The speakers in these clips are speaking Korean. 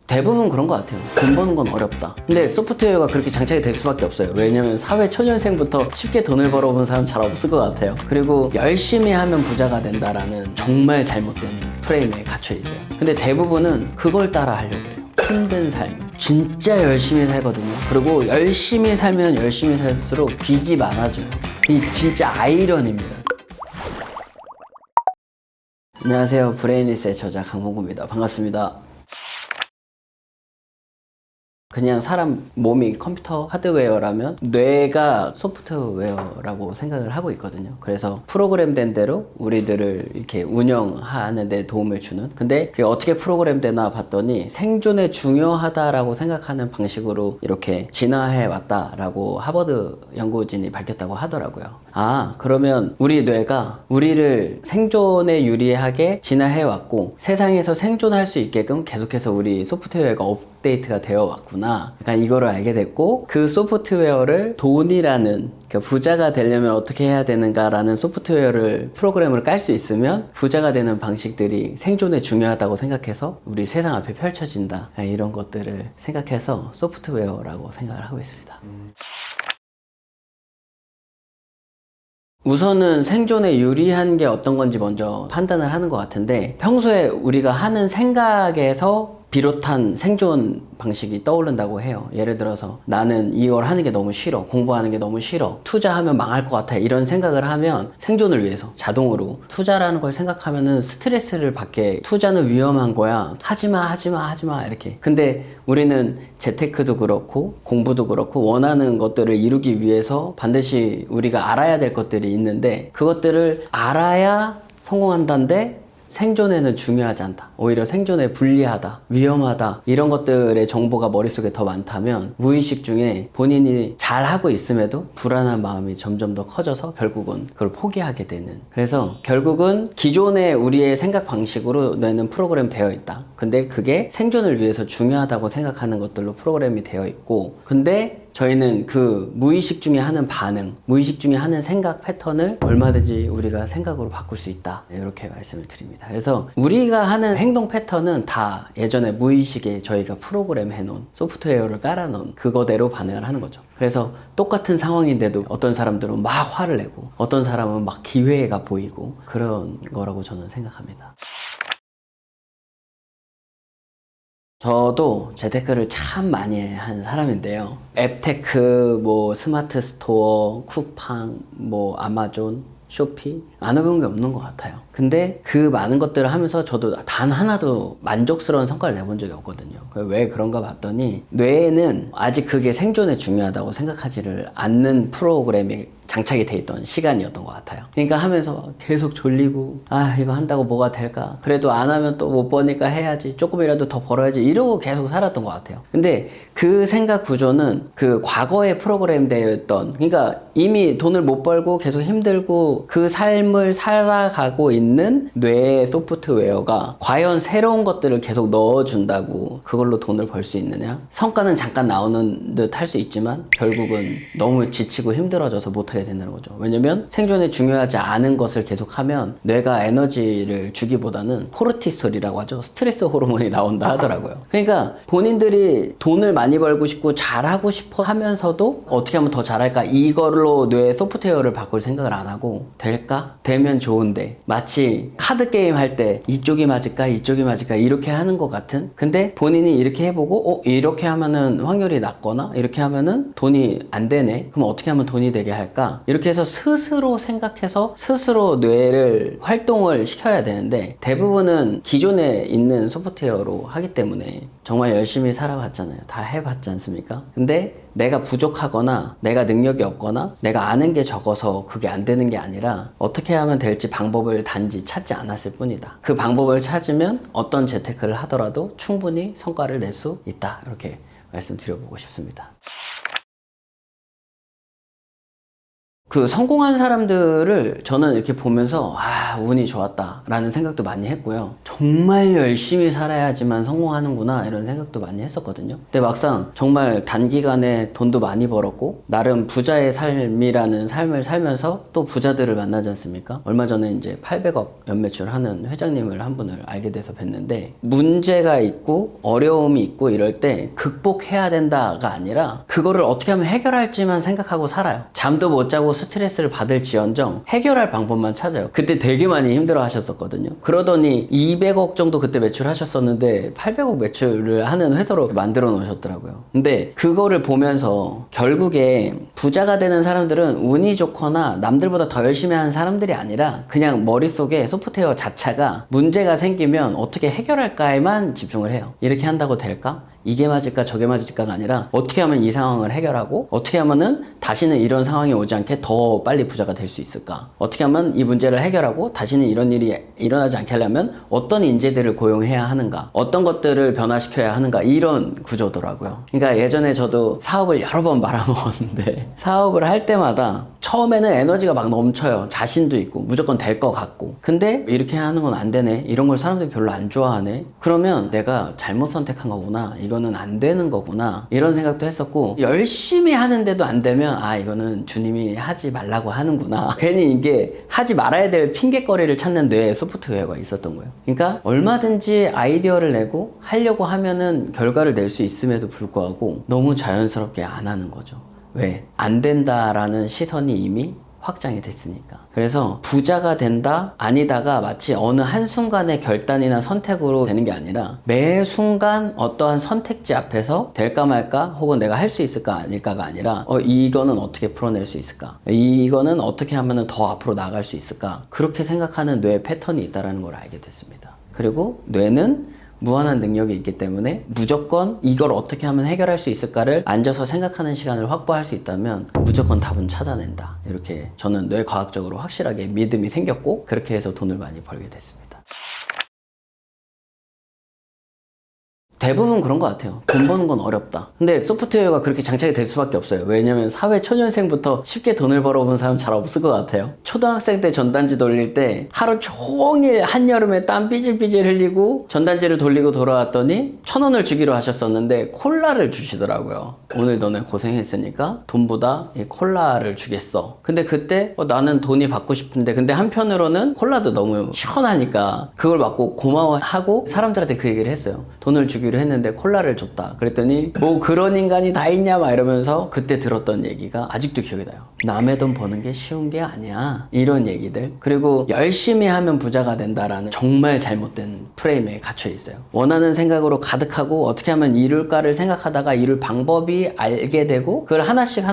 대부분 그런 것 같아요. 돈 버는 건 어렵다. 근데 소프트웨어가 그렇게 장착이 될 수밖에 없어요. 왜냐면 사회 초년생부터 쉽게 돈을 벌어본 사람 잘 없을 것 같아요. 그리고 열심히 하면 부자가 된다라는 정말 잘못된 프레임에 갇혀 있어요. 근데 대부분은 그걸 따라 하려고 해요. 힘든 삶, 진짜 열심히 살거든요. 그리고 열심히 살면 열심히 살수록 빚이 많아져요. 이 진짜 아이러니입니다. 안녕하세요. 브레인리셋 저자 강봉구입니다. 반갑습니다. 그냥 사람 몸이 컴퓨터 하드웨어라면 뇌가 소프트웨어라고 생각을 하고 있거든요. 그래서 프로그램된 대로 우리들을 이렇게 운영하는 데 도움을 주는, 근데 그게 어떻게 프로그램되나 봤더니 생존에 중요하다라고 생각하는 방식으로 이렇게 진화해 왔다라고 하버드 연구진이 밝혔다고 하더라고요. 아, 그러면 우리 뇌가 우리를 생존에 유리하게 진화해 왔고 세상에서 생존할 수 있게끔 계속해서 우리 소프트웨어가 업데이트가 되어 왔구나. 약간 이거를 알게 됐고, 그 소프트웨어를 돈이라는, 그러니까 부자가 되려면 어떻게 해야 되는가라는 소프트웨어를 프로그램을 깔 수 있으면 부자가 되는 방식들이 생존에 중요하다고 생각해서 우리 세상 앞에 펼쳐진다. 이런 것들을 생각해서 소프트웨어라고 생각을 하고 있습니다. 우선은 생존에 유리한 게 어떤 건지 먼저 판단을 하는 것 같은데, 평소에 우리가 하는 생각에서 비롯한 생존 방식이 떠오른다고 해요. 예를 들어서 나는 이걸 하는 게 너무 싫어, 공부하는 게 너무 싫어, 투자하면 망할 것 같아, 이런 생각을 하면 생존을 위해서 자동으로 투자라는 걸 생각하면은 스트레스를 받게, 투자는 위험한 거야, 하지마 이렇게. 근데 우리는 재테크도 그렇고 공부도 그렇고 원하는 것들을 이루기 위해서 반드시 우리가 알아야 될 것들이 있는데, 그것들을 알아야 성공한다는데 생존에는 중요하지 않다, 오히려 생존에 불리하다, 위험하다, 이런 것들의 정보가 머릿속에 더 많다면 무의식 중에 본인이 잘하고 있음에도 불안한 마음이 점점 더 커져서 결국은 그걸 포기하게 되는. 그래서 결국은 기존의 우리의 생각 방식으로 뇌는 프로그램 되어 있다. 근데 그게 생존을 위해서 중요하다고 생각하는 것들로 프로그램이 되어 있고, 근데 저희는 그 무의식 중에 하는 반응, 무의식 중에 하는 생각 패턴을 얼마든지 우리가 생각으로 바꿀 수 있다, 이렇게 말씀을 드립니다. 그래서 우리가 하는 행동 패턴은 다 예전에 무의식에 저희가 프로그램 해놓은, 소프트웨어를 깔아놓은 그거대로 반응을 하는 거죠. 그래서 똑같은 상황인데도 어떤 사람들은 막 화를 내고 어떤 사람은 막 기회가 보이고, 그런 거라고 저는 생각합니다. 저도 재테크를 참 많이 한 사람인데요. 앱테크, 뭐 스마트 스토어, 쿠팡, 뭐 아마존, 쇼피, 안 해본 게 없는 것 같아요. 근데 그 많은 것들을 하면서 저도 단 하나도 만족스러운 성과를 내본 적이 없거든요. 왜 그런가 봤더니 뇌에는 아직 그게 생존에 중요하다고 생각하지를 않는 프로그램이 장착이 돼 있던 시간이었던 것 같아요. 그러니까 하면서 계속 졸리고, 아, 이거 한다고 뭐가 될까? 그래도 안 하면 또 못 버니까 해야지, 조금이라도 더 벌어야지, 이러고 계속 살았던 것 같아요. 근데 그 생각 구조는 그 과거에 프로그램 되어 있던, 그러니까 이미 돈을 못 벌고 계속 힘들고 그 삶을 살아가고 있는 뇌의 소프트웨어가 과연 새로운 것들을 계속 넣어준다고 그걸로 돈을 벌 수 있느냐? 성과는 잠깐 나오는 듯 할 수 있지만 결국은 너무 지치고 힘들어져서 못하게 된다는 거죠. 왜냐면 생존에 중요하지 않은 것을 계속하면 뇌가 에너지를 주기보다는 코르티솔이라고 하죠. 스트레스 호르몬이 나온다 하더라고요. 그러니까 본인들이 돈을 많이 벌고 싶고 잘하고 싶어 하면서도 어떻게 하면 더 잘할까, 이걸로 뇌 소프트웨어를 바꿀 생각을 안 하고, 될까? 되면 좋은데, 마치 카드 게임 할 때 이쪽이 맞을까 이쪽이 맞을까 이렇게 하는 것 같은. 근데 본인이 이렇게 해보고 이렇게 하면은 확률이 낮거나 이렇게 하면은 돈이 안 되네, 그럼 어떻게 하면 돈이 되게 할까, 이렇게 해서 스스로 생각해서 스스로 뇌를 활동을 시켜야 되는데, 대부분은 기존에 있는 소프트웨어로 하기 때문에 정말 열심히 살아봤잖아요. 다 해봤지 않습니까? 근데 내가 부족하거나 내가 능력이 없거나 내가 아는 게 적어서 그게 안 되는 게 아니라 어떻게 하면 될지 방법을 단지 찾지 않았을 뿐이다. 그 방법을 찾으면 어떤 재테크를 하더라도 충분히 성과를 낼 수 있다, 이렇게 말씀드려보고 싶습니다. 그 성공한 사람들을 저는 이렇게 보면서 운이 좋았다라는 생각도 많이 했고요. 정말 열심히 살아야지만 성공하는구나 이런 생각도 많이 했었거든요. 근데 막상 정말 단기간에 돈도 많이 벌었고 나름 부자의 삶이라는 삶을 살면서 또 부자들을 만나지 않습니까? 얼마 전에 이제 800억 연매출하는 회장님을 한 분을 알게 돼서 뵀는데, 문제가 있고 어려움이 있고 이럴 때 극복해야 된다가 아니라 그거를 어떻게 하면 해결할지만 생각하고 살아요. 잠도 못 자고 스트레스를 받을지언정 해결할 방법만 찾아요. 그때 되게 많이 힘들어 하셨었거든요. 그러더니 200억 정도 그때 매출하셨었는데 800억 매출을 하는 회사로 만들어 놓으셨더라고요. 근데 그거를 보면서 결국에 부자가 되는 사람들은 운이 좋거나 남들보다 더 열심히 하는 사람들이 아니라 그냥 머릿속에 소프트웨어 자체가 문제가 생기면 어떻게 해결할까에만 집중을 해요. 이렇게 한다고 될까? 이게 맞을까 저게 맞을까가 아니라 어떻게 하면 이 상황을 해결하고 어떻게 하면은 다시는 이런 상황이 오지 않게 더 빨리 부자가 될 수 있을까, 어떻게 하면 이 문제를 해결하고 다시는 이런 일이 일어나지 않게 하려면 어떤 인재들을 고용해야 하는가, 어떤 것들을 변화시켜야 하는가, 이런 구조더라고요. 그러니까 예전에 저도 사업을 여러 번 말아먹었는데 사업을 할 때마다 처음에는 에너지가 막 넘쳐요. 자신도 있고 무조건 될 것 같고, 근데 이렇게 하는 건 안 되네, 이런 걸 사람들이 별로 안 좋아하네, 그러면 내가 잘못 선택한 거구나, 이거는 안 되는 거구나, 이런 생각도 했었고, 열심히 하는데도 안 되면 이거는 주님이 하지 말라고 하는구나, 괜히 이게 하지 말아야 될 핑계거리를 찾는 뇌에 소프트웨어가 있었던 거예요. 그러니까 얼마든지 아이디어를 내고 하려고 하면은 결과를 낼 수 있음에도 불구하고 너무 자연스럽게 안 하는 거죠. 왜? 안 된다라는 시선이 이미 확장이 됐으니까. 그래서 부자가 된다 아니다가 마치 어느 한순간의 결단이나 선택으로 되는 게 아니라 매 순간 어떠한 선택지 앞에서 될까 말까, 혹은 내가 할 수 있을까 아닐까가 아니라 이거는 어떻게 풀어낼 수 있을까, 이거는 어떻게 하면 더 앞으로 나아갈 수 있을까, 그렇게 생각하는 뇌의 패턴이 있다는 걸 알게 됐습니다. 그리고 뇌는 무한한 능력이 있기 때문에 무조건 이걸 어떻게 하면 해결할 수 있을까를 앉아서 생각하는 시간을 확보할 수 있다면 무조건 답은 찾아낸다, 이렇게 저는 뇌과학적으로 확실하게 믿음이 생겼고, 그렇게 해서 돈을 많이 벌게 됐습니다. 대부분 그런 것 같아요. 돈 버는 건 어렵다. 근데 소프트웨어가 그렇게 장착이 될 수밖에 없어요. 왜냐면 사회 초년생부터 쉽게 돈을 벌어본 사람 잘 없을 것 같아요. 초등학생 때 전단지 돌릴 때 하루 종일 한여름에 땀 삐질삐질 흘리고 전단지를 돌리고 돌아왔더니 1,000원을 주기로 하셨었는데 콜라를 주시더라고요. 오늘 너네 고생했으니까 돈보다 이 콜라를 주겠어. 근데 그때 나는 돈이 받고 싶은데, 근데 한편으로는 콜라도 너무 시원하니까 그걸 받고 고마워하고 사람들한테 그 얘기를 했어요. 돈을 주기로 했는데 콜라를 줬다. 그랬더니 뭐 그런 인간이 다 있냐 막 이러면서 그때 들었던 얘기가 아직도 기억이 나요. 남의 돈 버는 게 쉬운 게 아니야, 이런 얘기들. 그리고 열심히 하면 부자가 된다라는 정말 잘못된 프레임에 갇혀 있어요. 원하는 생각으로 가득하고 어떻게 하면 이룰까를 생각하다가 이룰 방법이 알게 되고 그걸 하나씩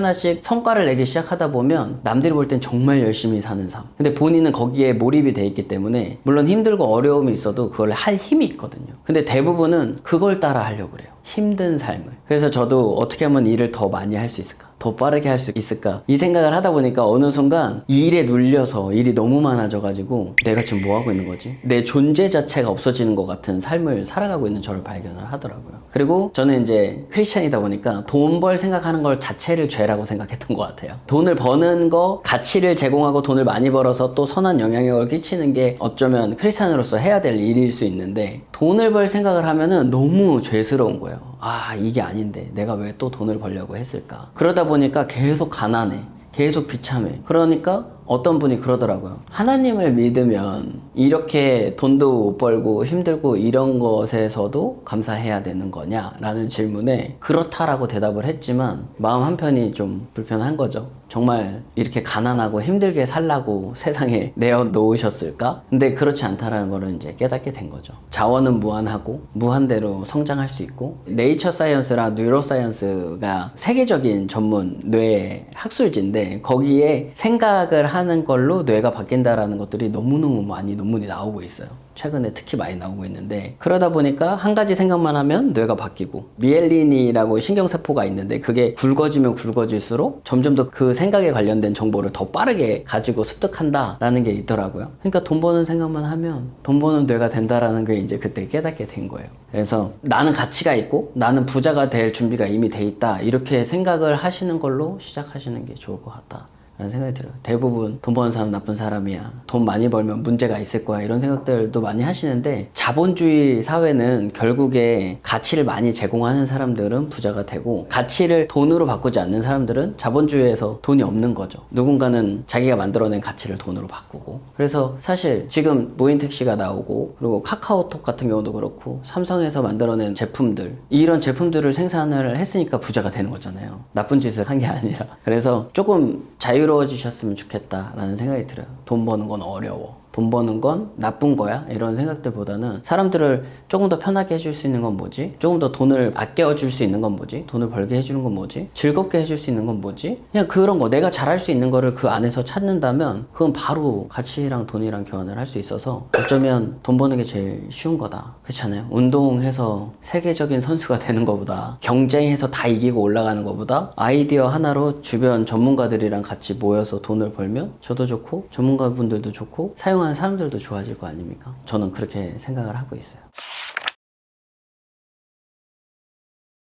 성과를 내기 시작하다 보면 남들이 볼 땐 정말 열심히 사는 삶, 근데 본인은 거기에 몰입이 돼 있기 때문에 물론 힘들고 어려움이 있어도 그걸 할 힘이 있거든요. 근데 대부분은 그걸 따라 하려고 그래요, 힘든 삶을. 그래서 저도 어떻게 하면 일을 더 많이 할 수 있을까, 더 빠르게 할 수 있을까, 이 생각을 하다 보니까 어느 순간 일에 눌려서 일이 너무 많아져가지고 내가 지금 뭐 하고 있는 거지? 내 존재 자체가 없어지는 것 같은 삶을 살아가고 있는 저를 발견을 하더라고요. 그리고 저는 이제 크리스찬이다 보니까 돈 벌 생각하는 걸 자체를 죄라고 생각했던 것 같아요. 돈을 버는 거, 가치를 제공하고 돈을 많이 벌어서 또 선한 영향력을 끼치는 게 어쩌면 크리스찬으로서 해야 될 일일 수 있는데, 돈을 벌 생각을 하면은 너무 죄스러운 거예요. 이게 아닌데 내가 왜 또 돈을 벌려고 했을까. 그러다 보니까 계속 가난해, 계속 비참해. 그러니까 어떤 분이 그러더라고요. 하나님을 믿으면 이렇게 돈도 못 벌고 힘들고 이런 것에서도 감사해야 되는 거냐? 라는 질문에 그렇다라고 대답을 했지만 마음 한편이 좀 불편한 거죠. 정말 이렇게 가난하고 힘들게 살라고 세상에 내어놓으셨을까? 근데 그렇지 않다라는 거를 이제 깨닫게 된 거죠. 자원은 무한하고 무한대로 성장할 수 있고, 네이처 사이언스랑 뉴로사이언스가 세계적인 전문 뇌 학술지인데 거기에 생각을 하는 걸로 뇌가 바뀐다라는 것들이 너무너무 많이 논문이 나오고 있어요. 최근에 특히 많이 나오고 있는데, 그러다 보니까 한 가지 생각만 하면 뇌가 바뀌고, 미엘린이라고 신경세포가 있는데 그게 굵어지면 굵어질수록 점점 더 그 생각에 관련된 정보를 더 빠르게 가지고 습득한다라는 게 있더라고요. 그러니까 돈 버는 생각만 하면 돈 버는 뇌가 된다라는 게 이제 그때 깨닫게 된 거예요. 그래서 나는 가치가 있고 나는 부자가 될 준비가 이미 돼 있다, 이렇게 생각을 하시는 걸로 시작하시는 게 좋을 것 같다, 라는 생각이 들어요. 대부분 돈 버는 사람 나쁜 사람이야, 돈 많이 벌면 문제가 있을 거야, 이런 생각들도 많이 하시는데, 자본주의 사회는 결국에 가치를 많이 제공하는 사람들은 부자가 되고, 가치를 돈으로 바꾸지 않는 사람들은 자본주의에서 돈이 없는 거죠. 누군가는 자기가 만들어낸 가치를 돈으로 바꾸고. 그래서 사실 지금 무인택시가 나오고, 그리고 카카오톡 같은 경우도 그렇고, 삼성에서 만들어낸 제품들, 이런 제품들을 생산을 했으니까 부자가 되는 거잖아요. 나쁜 짓을 한 게 아니라. 그래서 조금 자유로워지셨으면 좋겠다라는 생각이 들어요. 돈 버는 건 어려워, 돈 버는 건 나쁜 거야, 이런 생각들보다는 사람들을 조금 더 편하게 해줄 수 있는 건 뭐지? 조금 더 돈을 아껴줄 수 있는 건 뭐지? 돈을 벌게 해주는 건 뭐지? 즐겁게 해줄 수 있는 건 뭐지? 그냥 그런 거, 내가 잘할 수 있는 거를 그 안에서 찾는다면 그건 바로 가치랑 돈이랑 교환을 할 수 있어서, 어쩌면 돈 버는 게 제일 쉬운 거다. 그렇잖아요. 운동해서 세계적인 선수가 되는 것보다, 경쟁해서 다 이기고 올라가는 것보다, 아이디어 하나로 주변 전문가들이랑 같이 모여서 돈을 벌면 저도 좋고 전문가분들도 좋고 사용하는 사람들도 좋아질 거 아닙니까? 저는 그렇게 생각을 하고 있어요.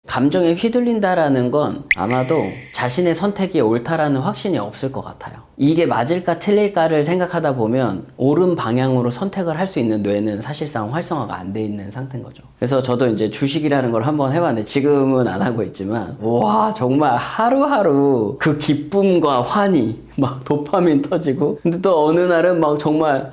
감정에 휘둘린다라는 건 아마도 자신의 선택이 옳다라는 확신이 없을 것 같아요. 이게 맞을까 틀릴까를 생각하다 보면 옳은 방향으로 선택을 할 수 있는 뇌는 사실상 활성화가 안 돼 있는 상태인 거죠. 그래서 저도 이제 주식이라는 걸 한번 해봤는데, 지금은 안 하고 있지만, 와, 정말 하루하루 그 기쁨과 환희, 막 도파민 터지고, 근데 또 어느 날은 막 정말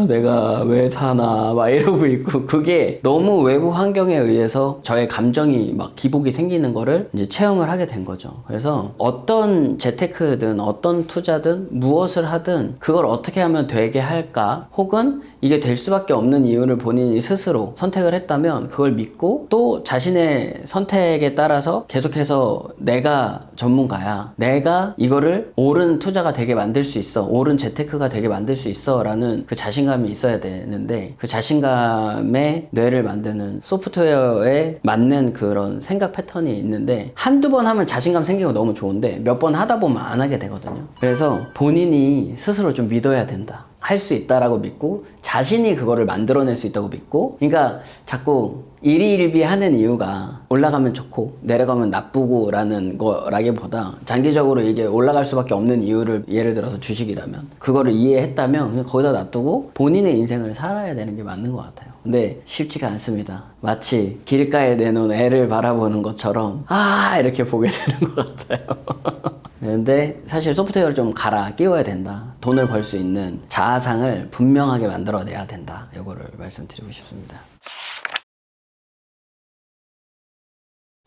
내가 왜 사나 막 이러고 있고, 그게 너무 외부 환경에 의해서 저의 감정이 막 기복이 생기는 거를 이제 체험을 하게 된 거죠. 그래서 어떤 재테크든 어떤 투자든 무엇을 하든 그걸 어떻게 하면 되게 할까, 혹은 이게 될 수밖에 없는 이유를 본인이 스스로 선택을 했다면 그걸 믿고, 또 자신의 선택에 따라서 계속해서 내가 전문가야, 내가 이거를 옳은 투자가 되게 만들 수 있어, 옳은 재테크가 되게 만들 수 있어 라는 그 자신감이 있어야 되는데, 그 자신감에 뇌를 만드는 소프트웨어에 맞는 그런 생각 패턴이 있는데, 한두 번 하면 자신감 생기고 너무 좋은데 몇 번 하다 보면 안 하게 되거든요. 그래서 본인이 스스로 좀 믿어야 된다, 할 수 있다라고 믿고, 자신이 그거를 만들어낼 수 있다고 믿고. 그러니까 자꾸 일희일비 하는 이유가 올라가면 좋고 내려가면 나쁘고 라는 거라기보다, 장기적으로 이게 올라갈 수밖에 없는 이유를, 예를 들어서 주식이라면 그거를 이해했다면 그냥 거기다 놔두고 본인의 인생을 살아야 되는 게 맞는 것 같아요. 근데 쉽지가 않습니다. 마치 길가에 내놓은 애를 바라보는 것처럼 이렇게 보게 되는 것 같아요. 근데 사실 소프트웨어를 좀 갈아 끼워야 된다. 돈을 벌 수 있는 자아상을 분명하게 만들어내야 된다. 이거를 말씀드리고 싶습니다.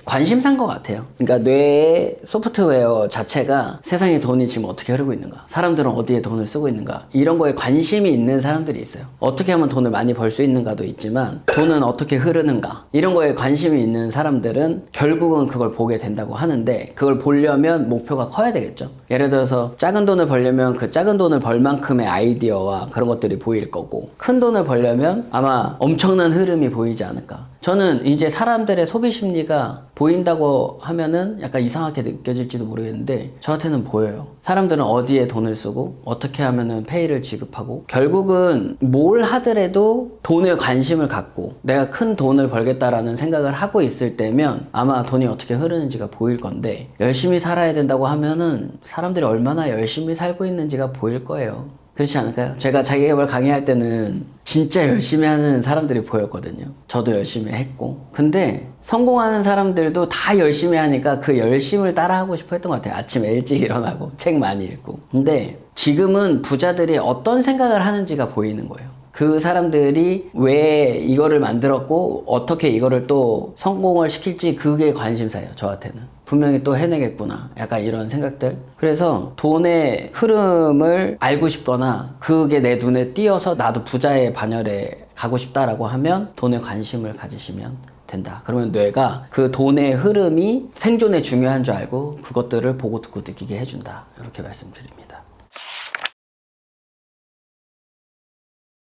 관심사인 것 같아요. 그러니까 뇌의 소프트웨어 자체가 세상에 돈이 지금 어떻게 흐르고 있는가, 사람들은 어디에 돈을 쓰고 있는가, 이런 거에 관심이 있는 사람들이 있어요. 어떻게 하면 돈을 많이 벌 수 있는가도 있지만, 돈은 어떻게 흐르는가, 이런 거에 관심이 있는 사람들은 결국은 그걸 보게 된다고 하는데, 그걸 보려면 목표가 커야 되겠죠. 예를 들어서 작은 돈을 벌려면 그 작은 돈을 벌 만큼의 아이디어와 그런 것들이 보일 거고, 큰 돈을 벌려면 아마 엄청난 흐름이 보이지 않을까. 저는 이제 사람들의 소비 심리가 보인다고 하면은 약간 이상하게 느껴질지도 모르겠는데, 저한테는 보여요. 사람들은 어디에 돈을 쓰고 어떻게 하면은 페이를 지급하고, 결국은 뭘 하더라도 돈에 관심을 갖고 내가 큰 돈을 벌겠다라는 생각을 하고 있을 때면 아마 돈이 어떻게 흐르는지가 보일 건데, 열심히 살아야 된다고 하면은 사람들이 얼마나 열심히 살고 있는지가 보일 거예요. 그렇지 않을까요? 제가 자기계발 강의할 때는 진짜 열심히 하는 사람들이 보였거든요. 저도 열심히 했고. 근데 성공하는 사람들도 다 열심히 하니까 그 열심을 따라하고 싶어 했던 것 같아요. 아침에 일찍 일어나고 책 많이 읽고. 근데 지금은 부자들이 어떤 생각을 하는지가 보이는 거예요. 그 사람들이 왜 이거를 만들었고 어떻게 이거를 또 성공을 시킬지, 그게 관심사예요. 저한테는. 분명히 또 해내겠구나, 약간 이런 생각들. 그래서 돈의 흐름을 알고 싶거나 그게 내 눈에 띄어서 나도 부자의 반열에 가고 싶다라고 하면 돈에 관심을 가지시면 된다. 그러면 뇌가 그 돈의 흐름이 생존에 중요한 줄 알고 그것들을 보고 듣고 느끼게 해준다. 이렇게 말씀드립니다.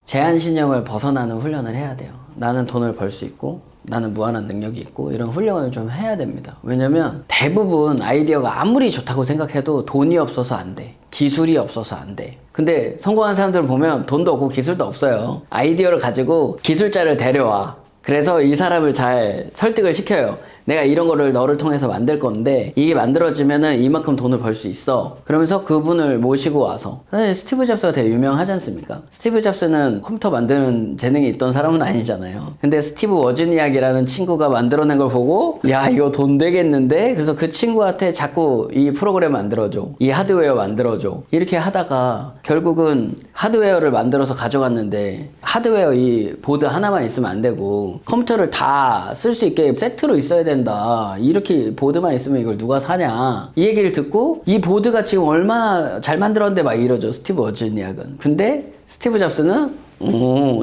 제한신념을 벗어나는 훈련을 해야 돼요. 나는 돈을 벌 수 있고 나는 무한한 능력이 있고, 이런 훈련을 좀 해야 됩니다. 왜냐면 대부분 아이디어가 아무리 좋다고 생각해도 돈이 없어서 안 돼, 기술이 없어서 안 돼. 근데 성공한 사람들을 보면 돈도 없고 기술도 없어요. 아이디어를 가지고 기술자를 데려와, 그래서 이 사람을 잘 설득을 시켜요. 내가 이런 거를 너를 통해서 만들 건데 이게 만들어지면은 이만큼 돈을 벌 수 있어. 그러면서 그분을 모시고 와서, 사실 스티브 잡스가 되게 유명하지 않습니까? 스티브 잡스는 컴퓨터 만드는 재능이 있던 사람은 아니잖아요. 근데 스티브 워즈니악이라는 친구가 만들어낸 걸 보고 야 이거 돈 되겠는데? 그래서 그 친구한테 자꾸 이 프로그램 만들어줘, 이 하드웨어 만들어줘, 이렇게 하다가 결국은 하드웨어를 만들어서 가져갔는데, 하드웨어 이 보드 하나만 있으면 안 되고 컴퓨터를 다 쓸 수 있게 세트로 있어야 된다. 이렇게 보드만 있으면 이걸 누가 사냐, 이 얘기를 듣고 이 보드가 지금 얼마나 잘 만들었는데 막 이러죠, 스티브 워즈니악은. 근데 스티브 잡스는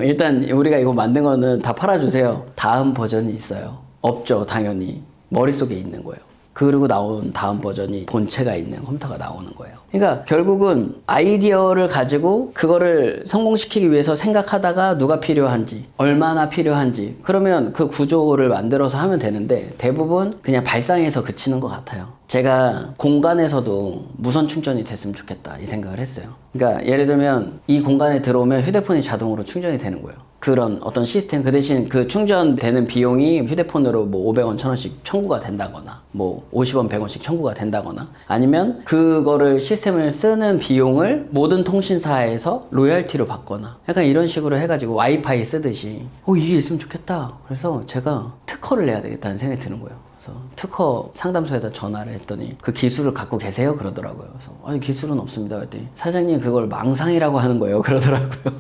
일단 우리가 이거 만든 거는 다 팔아주세요. 다음 버전이 있어요. 없죠, 당연히. 머릿속에 있는 거예요. 그리고 나온 다음 버전이 본체가 있는 컴퓨터가 나오는 거예요. 그러니까 결국은 아이디어를 가지고 그거를 성공시키기 위해서 생각하다가 누가 필요한지, 얼마나 필요한지, 그러면 그 구조를 만들어서 하면 되는데 대부분 그냥 발상에서 그치는 것 같아요. 제가 공간에서도 무선 충전이 됐으면 좋겠다 이 생각을 했어요. 그러니까 예를 들면 이 공간에 들어오면 휴대폰이 자동으로 충전이 되는 거예요. 그런 어떤 시스템, 그 대신 그 충전되는 비용이 휴대폰으로 뭐 500원, 1000원씩 청구가 된다거나, 뭐 50원, 100원씩 청구가 된다거나, 아니면 그거를 시스템을 쓰는 비용을 모든 통신사에서 로열티로 받거나, 약간 이런 식으로 해가지고 와이파이 쓰듯이 이게 있으면 좋겠다. 그래서 제가 특허를 내야 되겠다는 생각이 드는 거예요. 그래서 특허 상담소에다 전화를 했더니 그 기술을 갖고 계세요? 그러더라고요. 그래서 아니 기술은 없습니다. 그랬더니 사장님 그걸 망상이라고 하는 거예요. 그러더라고요.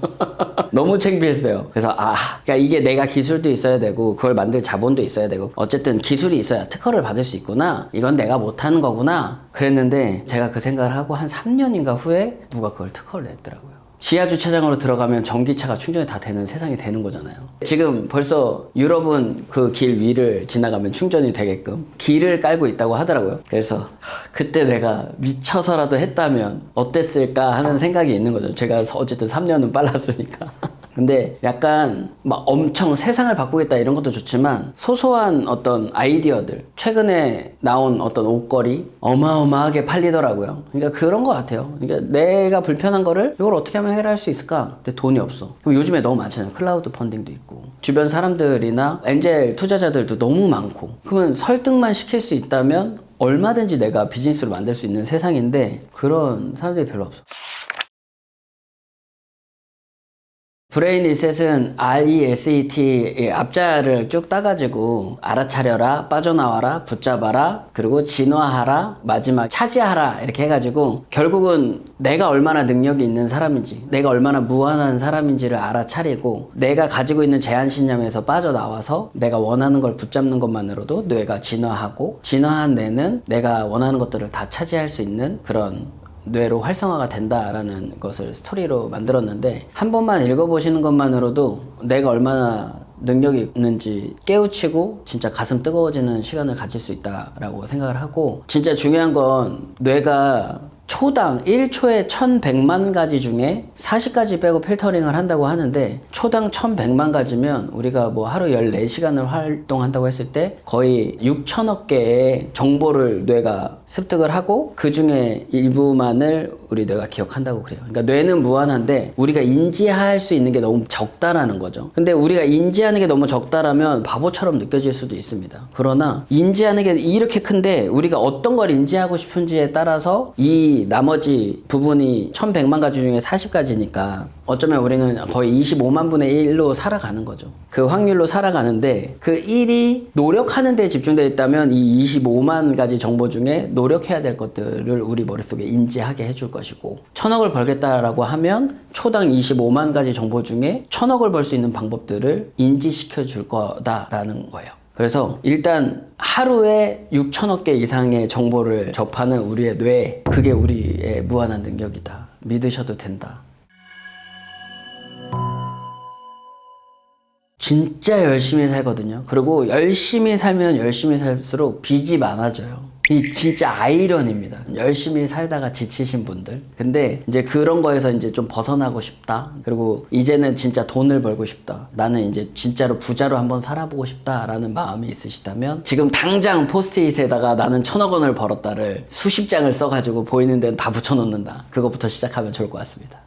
너무 창피했어요. 그래서 그러니까 이게 내가 기술도 있어야 되고 그걸 만들 자본도 있어야 되고 어쨌든 기술이 있어야 특허를 받을 수 있구나. 이건 내가 못하는 거구나. 그랬는데 제가 그 생각을 하고 한 3년인가 후에 누가 그걸 특허를 냈더라고요. 지하 주차장으로 들어가면 전기차가 충전이 다 되는 세상이 되는 거잖아요. 지금 벌써 유럽은 그 길 위를 지나가면 충전이 되게끔 길을 깔고 있다고 하더라고요. 그래서 그때 내가 미쳐서라도 했다면 어땠을까 하는 생각이 있는 거죠. 제가 어쨌든 3년은 빨랐으니까. 근데 약간 막 엄청 세상을 바꾸겠다 이런 것도 좋지만 소소한 어떤 아이디어들, 최근에 나온 어떤 옷걸이 어마어마하게 팔리더라고요. 그러니까 그런 것 같아요. 그러니까 내가 불편한 거를 이걸 어떻게 하면 해결할 수 있을까? 근데 돈이 없어. 그럼 요즘에 너무 많잖아요. 클라우드 펀딩도 있고 주변 사람들이나 엔젤 투자자들도 너무 많고, 그러면 설득만 시킬 수 있다면 얼마든지 내가 비즈니스로 만들 수 있는 세상인데 그런 사람들이 별로 없어. 브레인 리셋은 RESET 앞자를 쭉 따가지고 알아차려라, 빠져나와라, 붙잡아라, 그리고 진화하라, 마지막 차지하라 이렇게 해가지고 결국은 내가 얼마나 능력이 있는 사람인지, 내가 얼마나 무한한 사람인지를 알아차리고 내가 가지고 있는 제한신념에서 빠져나와서 내가 원하는 걸 붙잡는 것만으로도 뇌가 진화하고, 진화한 뇌는 내가 원하는 것들을 다 차지할 수 있는 그런 뇌로 활성화가 된다라는 것을 스토리로 만들었는데, 한 번만 읽어보시는 것만으로도 내가 얼마나 능력이 있는지 깨우치고 진짜 가슴 뜨거워지는 시간을 가질 수 있다라고 생각을 하고, 진짜 중요한 건 뇌가 초당 1초에 1100만 가지 중에 40가지 빼고 필터링을 한다고 하는데, 초당 1100만 가지면 우리가 뭐 하루 14시간을 활동한다고 했을 때 거의 6천억 개의 정보를 뇌가 습득을 하고 그 중에 일부만을 우리 뇌가 기억한다고 그래요. 그러니까 뇌는 무한한데 우리가 인지할 수 있는 게 너무 적다라는 거죠. 근데 우리가 인지하는 게 너무 적다라면 바보처럼 느껴질 수도 있습니다. 그러나 인지하는 게 이렇게 큰데 우리가 어떤 걸 인지하고 싶은지에 따라서 이 나머지 부분이 1100만 가지 중에 40가지니까 어쩌면 우리는 거의 25만 분의 1로 살아가는 거죠. 그 확률로 살아가는데 그 1이 노력하는 데 집중되어 있다면 이 25만 가지 정보 중에 노력해야 될 것들을 우리 머릿속에 인지하게 해줄 것이고, 1000억을 벌겠다라고 하면 초당 25만 가지 정보 중에 1000억을 벌 수 있는 방법들을 인지시켜 줄 거다라는 거예요. 그래서 일단 하루에 6천억 개 이상의 정보를 접하는 우리의 뇌, 그게 우리의 무한한 능력이다. 믿으셔도 된다. 진짜 열심히 살거든요. 그리고 열심히 살면 열심히 살수록 빚이 많아져요. 이 진짜 아이러니입니다. 열심히 살다가 지치신 분들. 근데 이제 그런 거에서 이제 좀 벗어나고 싶다. 그리고 이제는 진짜 돈을 벌고 싶다. 나는 이제 진짜로 부자로 한번 살아보고 싶다라는 마음이 있으시다면 지금 당장 포스트잇에다가 나는 1000억 원을 벌었다를 수십 장을 써가지고 보이는 데는 다 붙여놓는다. 그것부터 시작하면 좋을 것 같습니다.